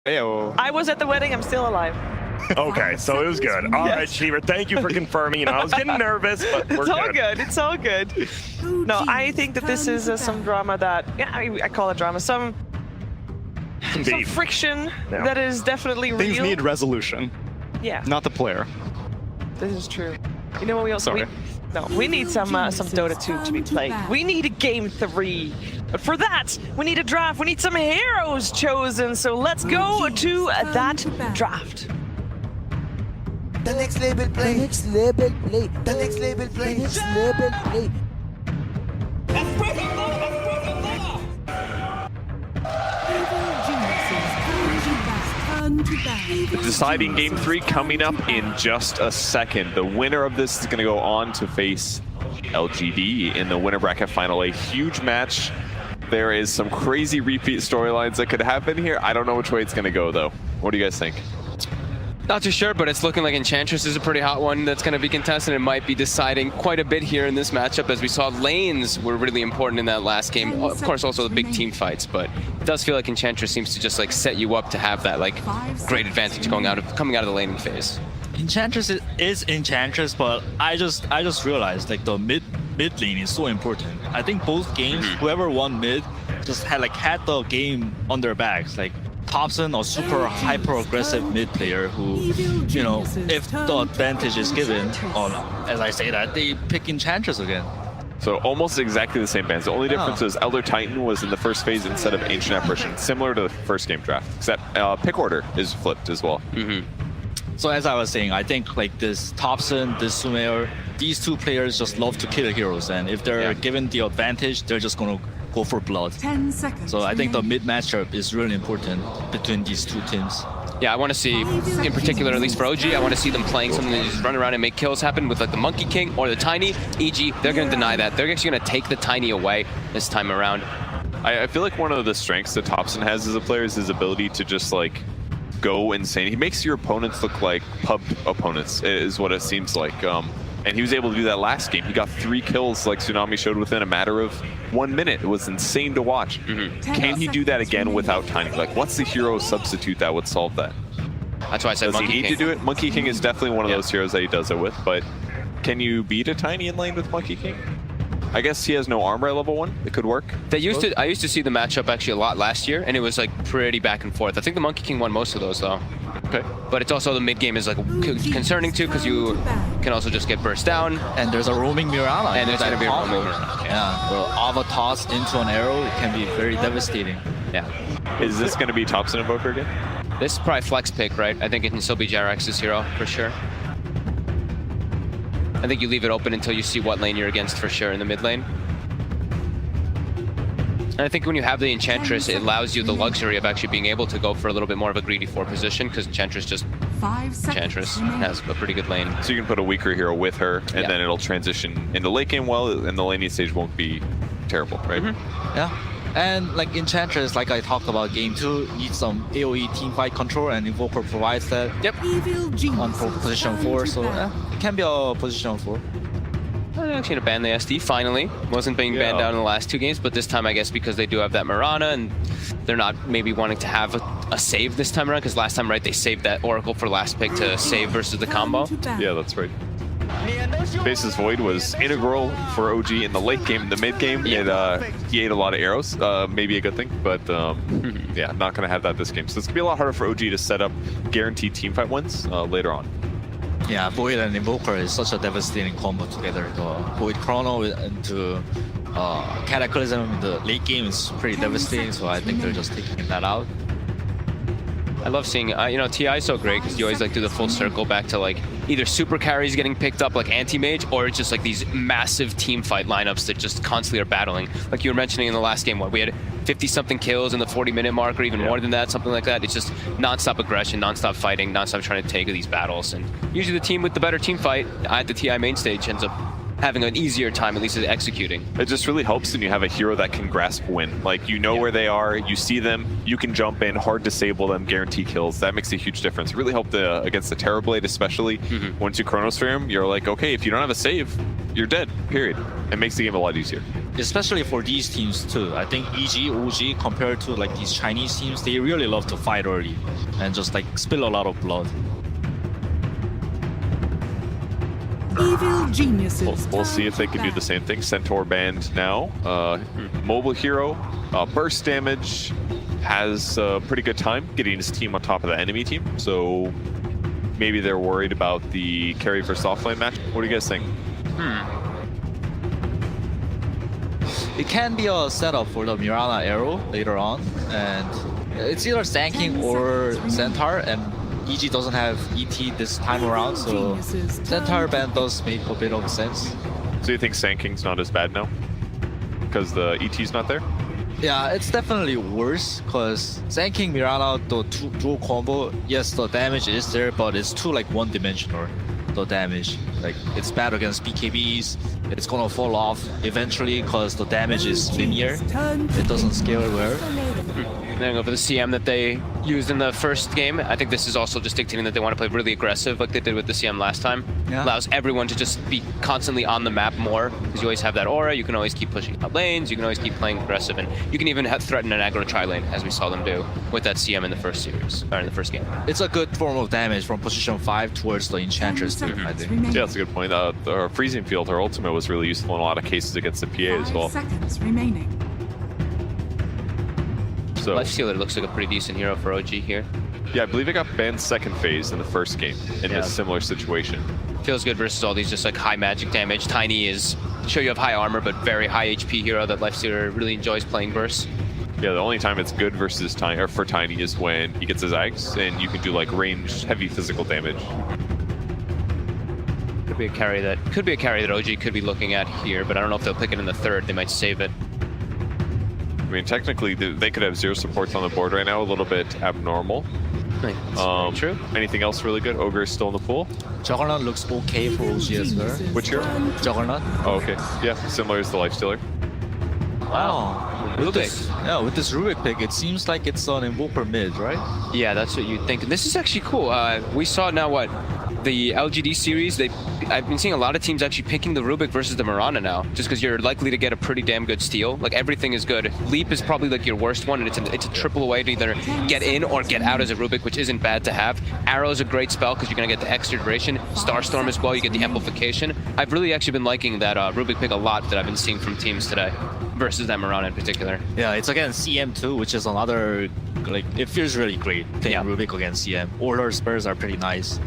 Heyo. I was at the wedding. I'm still alive. Okay, so it was good. All right, Shiva, thank you for confirming. You know, I was getting nervous, but we're It's all good. good. It's all good. No, I think that this is some drama that, yeah, I call it drama. Some Beef. friction Yeah. that is definitely real. Things need resolution, Yeah, not the player. this is true. You know what we also Sorry. we need some Dota 2 to be played. We need a game 3. But for that, we need a draft. We need some heroes chosen. So let's go to that draft. The next label play. The next label play. The next label play. The next label play. The deciding game 3 coming up in just a second. The winner of this is going to go on to face LGD in the winner bracket final. A huge match. There is some crazy repeat storylines that could happen here. I don't know which way it's going to go, though. What do you guys think? Not too sure, but it's looking like Enchantress is a pretty hot one that's going to be contested and might be deciding quite a bit here in this matchup. As we saw, lanes were really important in that last game. Of course, also the big team fights, but it does feel like Enchantress seems to just like set you up to have that like great advantage coming out of the laning phase. Enchantress is Enchantress, but I just realized like the mid lane is so important. I think both games, whoever won mid, just had the game on their backs. Like Thompson, a super hyper aggressive mid player who, you know, if the advantage is given, as I say that, they pick Enchantress again. So almost exactly the same bans. The only difference is Elder Titan was in the first phase instead of Ancient Apparition, similar to the first game draft, except pick order is flipped as well. So as I was saying, I think like this Thompson, this Sumer, these two players just love to kill heroes, and if they're given the advantage, they're just gonna go for blood. 10 seconds. So I think the mid matchup is really important between these two teams. Yeah, I want to see, in particular, at least for OG, I want to see them playing something that just run around and make kills happen with like the Monkey King or the Tiny. EG, they're going to deny that. They're actually going to take the Tiny away this time around. I feel like one of the strengths that Thompson has as a player is his ability to just like go insane. He makes your opponents look like pub opponents, is what it seems like. And he was able to do that last game. He got 3 kills like Tsunami showed within a matter of 1 minute. It was insane to watch. Can he do that again without Tiny? Like, what's the hero substitute that would solve that? That's why I said Does Monkey he need King. to do it? Monkey King is definitely one of those heroes that he does it with, but can you beat a Tiny in lane with Monkey King? I guess he has no armor at level 1. It could work. I used to see the matchup actually a lot last year, and it was like pretty back and forth. I think the Monkey King won most of those though. Okay. But it's also the mid game is like concerning too, because you can also just get burst down. And there's a roaming Mirana. And there's gonna be a roaming Mirana. Yeah, the Ava toss into an arrow, it can be very devastating. Yeah. Is this going to be Thompson Invoker again? This is probably flex pick, right? I think it can still be Jarax's hero for sure. I think you leave it open until you see what lane you're against for sure in the mid lane. And I think when you have the Enchantress, it allows you the luxury of actually being able to go for a little bit more of a greedy 4 position, because Enchantress has a pretty good lane. So you can put a weaker hero with her, and then it'll transition into late game well, and the laning stage won't be terrible, right? Yeah. And like Enchantress, like I talked about, game 2 needs some AoE teamfight control, and Invoker provides that on position 4, so it can be a position 4. They're actually going to ban the SD finally. Wasn't being banned out in the last 2 games, but this time I guess because they do have that Mirana and they're not maybe wanting to have a save this time around, because last time, right, they saved that Oracle for last pick to save versus the combo. Yeah, that's right. Basis Void was integral for OG in the late game. In the mid game, he ate a lot of arrows. Maybe a good thing, but yeah, not going to have that this game. So it's going to be a lot harder for OG to set up guaranteed teamfight wins later on. Yeah, Void and Invoker is such a devastating combo together. The Void Chrono into Cataclysm in the late game is pretty devastating, so I think they're just taking that out. I love seeing, you know, TI is so great because you always like do the full circle back to like either super carries getting picked up like anti-mage, or it's just like these massive team fight lineups that just constantly are battling. Like you were mentioning in the last game, what we had 50-something kills in the 40-minute mark, or even more than that, something like that. It's just non-stop aggression, non-stop fighting, non-stop trying to take these battles. And usually the team with the better team fight at the TI main stage ends up having an easier time, at least, at executing. It just really helps when you have a hero that can grasp win. Like, you know where they are, you see them, you can jump in, hard disable them, guarantee kills. That makes a huge difference. It really helped against the Terrorblade, especially. Once you Chronosphere him, you're like, okay, if you don't have a save, you're dead, period. It makes the game a lot easier. especially for these teams too. I think EG, OG, compared to like these Chinese teams, they really love to fight early and just like spill a lot of blood. Evil geniuses. We'll see if they can do the same thing. Centaur banned now. Mobile hero, burst damage, has a pretty good time getting his team on top of the enemy team. So maybe they're worried about the carry versus offlane match. What do you guys think? It can be a setup for the Mirana Arrow later on, and it's either Sanking or Centaur, and EG doesn't have ET this time around, so Centaur ban does make a bit of sense. So you think Sanking's not as bad now? Because the ET's not there? Yeah, it's definitely worse, because Sanking Mirana, the dual combo, yes, the damage is there, but it's too like one-dimensional, the damage. Like, it's bad against BKBs, it's gonna fall off eventually because the damage is linear. It doesn't scale well. Then go for the CM that they used in the first game. I think this is also just dictating that they want to play really aggressive like they did with the CM last time. Yeah. Allows everyone to just be constantly on the map more because you always have that aura. You can always keep pushing out lanes. You can always keep playing aggressive, and you can even threaten an aggro tri-lane as we saw them do with that CM in the first series, or in the first game. It's a good form of damage from position 5 towards the Enchantress too, I think. Yeah, that's a good point. Her freezing field, her ultimate was really useful in a lot of cases against the PA as well. 5 seconds remaining. So Lifestealer looks like a pretty decent hero for OG here. yeah, I believe it got banned second phase in the first game in a similar situation. Feels good versus all these just like high magic damage. Tiny is, sure you have high armor, but very high HP hero that Lifestealer really enjoys playing versus. Yeah, the only time it's good versus Tiny, or for Tiny, is when he gets his Ags and you can do like ranged heavy physical damage. Could be a carry that OG could be looking at here, but I don't know if they'll pick it in the third. They might save it. I mean, technically, they could have 0 supports on the board right now, a little bit abnormal. That's true. Anything else really good? Ogre is still in the pool. Juggernaut looks okay for OG as well. Which hero? Juggernaut. Oh, okay. Yeah, similar as the Lifestealer. Wow. With this Rubik pick, it seems like it's an Invoker mid, right? Yeah, that's what you'd think. And this is actually cool. We saw now what? The LGD series, I've been seeing a lot of teams actually picking the Rubik versus the Mirana now, just because you're likely to get a pretty damn good steal. Like, everything is good. Leap is probably like your worst one, and it's a triple away to either get in or get out as a Rubik, which isn't bad to have. Arrow is a great spell because you're going to get the extra duration. Starstorm as well, you get the amplification. I've really actually been liking that Rubik pick a lot that I've been seeing from teams today, versus that Mirana in particular. Yeah, it's against CM too, which is another, like, it feels really great playing Rubik against CM. Order spurs are pretty nice.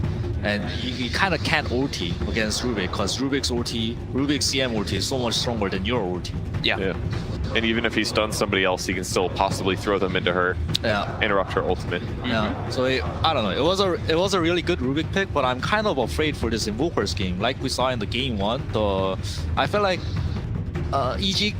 And you kind of can't ulti against Rubik because Rubik's CM ulti is so much stronger than your ulti. Yeah. And even if he stuns somebody else, he can still possibly throw them into her, interrupt her ultimate. Yeah. So I don't know. It was a really good Rubik pick, but I'm kind of afraid for this Invoker's game. Like we saw in the game 1, I feel like EG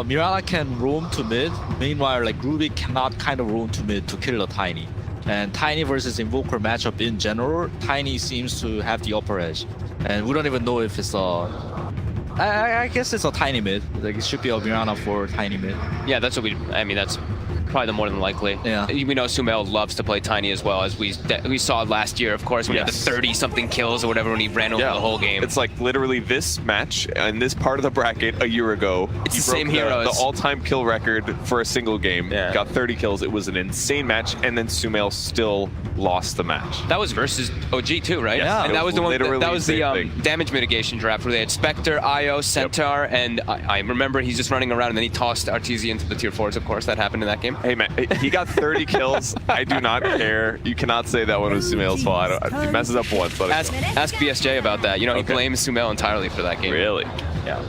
Mirana can roam to mid. Meanwhile, like Rubik cannot kind of roam to mid to kill the Tiny. And Tiny versus Invoker matchup in general, Tiny seems to have the upper edge. And we don't even know if it's I guess it's a Tiny mid. Like, it should be a Mirana for Tiny mid. Yeah, that's what that's probably the more than likely. Yeah. We know Sumail loves to play Tiny as well, as we saw last year, of course, when he had the 30-something kills or whatever when he ran over the whole game. It's like literally this match and this part of the bracket a year ago. It's he the broke same heroes. The all-time kill record for a single game. Yeah. Got 30 kills. It was an insane match, and then Sumail still lost the match. That was versus OG too, right? Yeah. And that was the one. That was the same thing. damage mitigation draft where they had Spectre, Io, Centaur, and I remember he's just running around and then he tossed Arteezy into the tier 4s. Of course, that happened in that game. Hey man, he got 30 kills. I do not care. You cannot say that one was Sumail's fault. He messes up once. Ask BSJ about that. You know, he blames Sumail entirely for that game. Really? Yeah.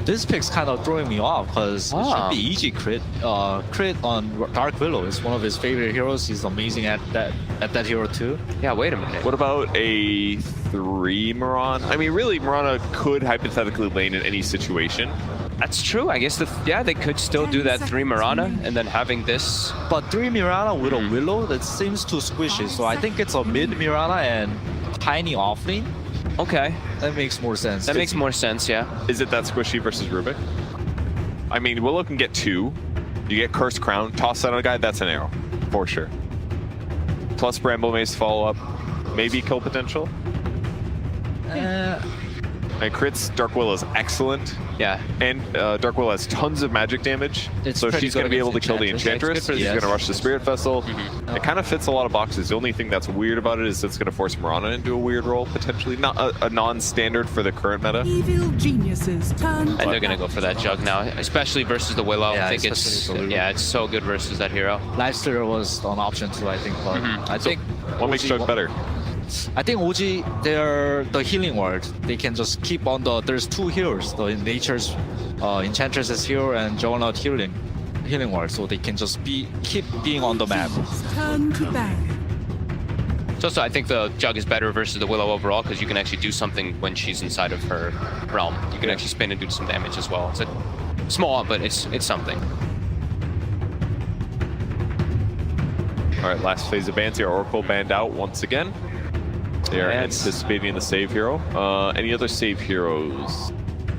This pick's kind of throwing me off because it should be EG crit. Crit on Dark Willow is one of his favorite heroes. He's amazing at that hero too. Yeah, wait a minute. What about a 3 Mirana? I mean, really, Mirana could hypothetically lane in any situation. That's true. I guess they could still do that 3 Mirana and then having this. But 3 Mirana with a Willow, that seems too squishy. So I think it's a mid Mirana and Tiny offlane. Okay. That makes more sense. That makes more sense, yeah. Is it that squishy versus Rubik? I mean, Willow can get 2. You get Cursed Crown, toss that on a guy, that's an arrow, for sure. Plus Bramble Mace follow-up, maybe kill potential. And crits, Dark Willow is excellent. Yeah. And Dark Will has tons of magic damage, It's so pretty she's good going to be able to against kill the Enchantress. Enchantress. Yeah, it's She's good going to rush the Spirit Vessel. Mm-hmm. It kind of fits a lot of boxes. The only thing that's weird about it is it's going to force Mirana into a weird role, potentially. Not a non-standard for the current meta. Evil geniuses turn And they're gonna go for that jug now, especially versus the Willow. Yeah, I think it's especially the Willow. yeah, it's so good versus that hero. Lifesteal was an option too, I think. But I think What makes OG Jug better? I think OG, they're the healing ward. They can just keep on there's two healers, the Nature's Enchantress is here and Juggernaut healing ward, so they can just keep being on the map. turn to ban. So also, I think the Jug is better versus the Willow overall because you can actually do something when she's inside of her realm. You can actually spin and do some damage as well. It's a small, but it's something. All right, last phase of bans here. Oracle banned out once again. They are Yes. anticipating the save hero. Any other save heroes?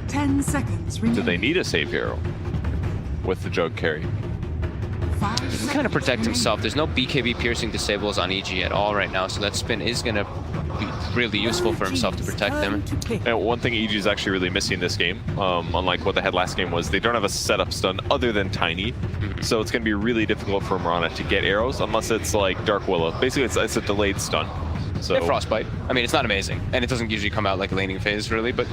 10 seconds Do remaining. they need a save hero with the Jug carry? 5 He can seconds kind of protect remaining. himself. There's no BKB piercing disables on EG at all right now, so that spin is gonna be really useful for himself to protect Turn him. to pick. And one thing EG is actually really missing this game, unlike what they had last game, was they don't have a setup stun other than Tiny. So it's going to be really difficult for Mirana to get arrows unless it's like Dark Willow. Basically, it's a delayed stun. So And Frostbite. I mean, it's not amazing, and it doesn't usually come out like laning phase really, but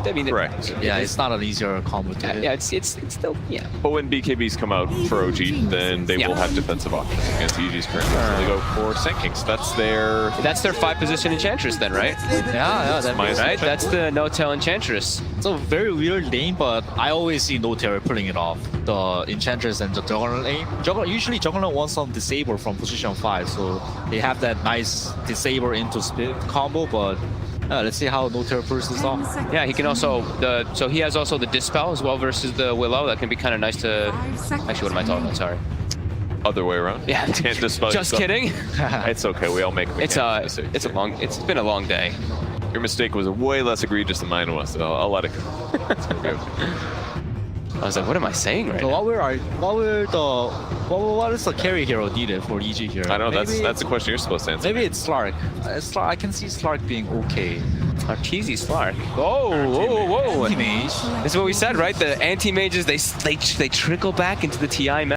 I mean, Correct. Yeah, it's not an easier combo to hit. yeah, it's still yeah. But when BKBs come out for OG, then they Yeah. will have defensive options against EG's current. So they go for Sand Kings. That's their... That's their 5-position Enchantress then, right? Yeah, that My makes Right? assumption. That's the no-tail Enchantress. It's a very weird lane, but I always see No Terror pulling it off. The Enchantress and the Juggernaut lane. Usually Juggernaut wants some disable from position 5, so they have that nice disable into split combo, but let's see how No Terror pulls this 10 off. seconds Yeah, he can also so he has also the Dispel as well versus the Willow. That can be kind of nice to. 5 seconds Actually, what am I talking about? Sorry. Other way around. Yeah. Can't dispel Just yourself. kidding. It's okay. We all make It's mistakes. it's been a long day. Your mistake was way less egregious than mine was, so I'll let it go. It's gonna be okay. I was like, what am I saying right So now? what is the carry hero needed for EG here? I don't know. Maybe- That's a question you're supposed to answer. Maybe it's Slark. I can see Slark being okay. Arteezy Slark. Whoa, whoa, whoa! Anti-mage. This is what we said, right? The anti-mages, they trickle back into the TI